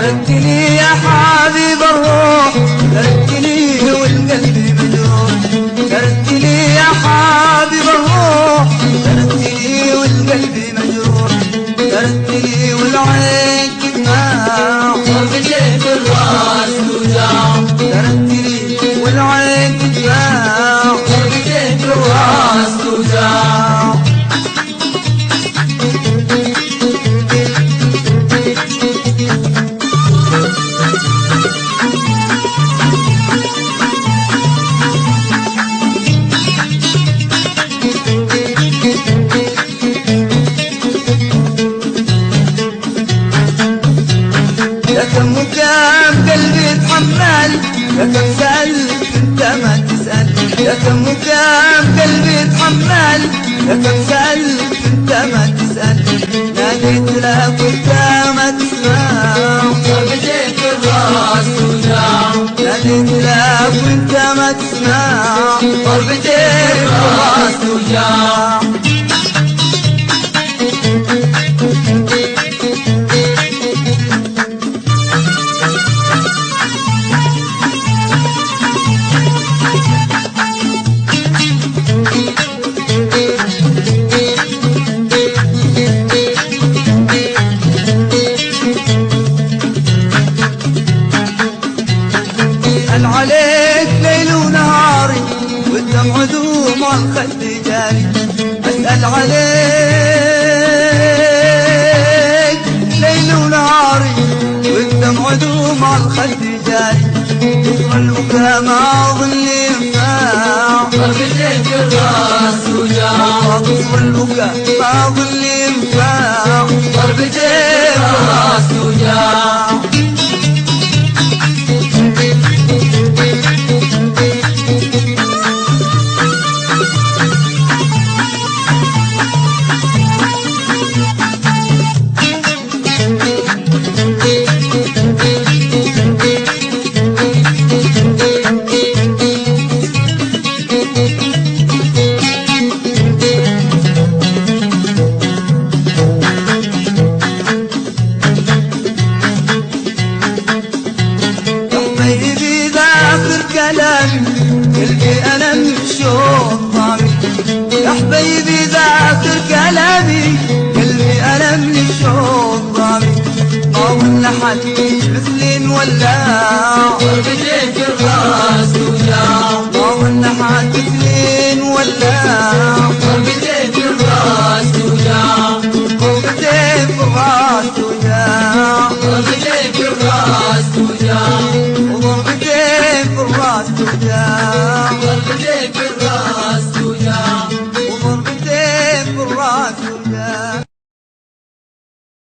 تركتني يا حبيب الروح، تركتني والقلب مجروح، تركتني يا حبيب الروح، تركتني والقلب مجروح، تركتني والعين تدمع وبديت الراس توجع، تركتني والعين تدمع وبديت الراس توجع. يا كم وكم قلبي اتحمل، يا كم سألت انت ما تسأل، يا كم وكم قلبي اتحمل، يا كم سألت انت ما تسأل، ناديت لك وانت ما تسمع، وبديت الراس توجع، ناديت لك وانت ما تسمع، وبديت الراس توجع. أسأل عليك ليل ونهاري والدمع دموع الخد جاري، أسأل عليك ليل ونهاري والدمع دموع الخد جاري، كثر البكاء ما أظن ينفع، وبديت الراس توجع، كثر البكاء ما أظن ينفع، وبديت الراس توجع. حبيبي ذا آخر كلامي، قلبي أنا من شوق ضامي، يا حبيبي ذا آخر كلامي، قلبي أنا من شوق ضامي، ما ولا حد مثلي مولع، وبديت الراس توجع، ما ولا حد مثلي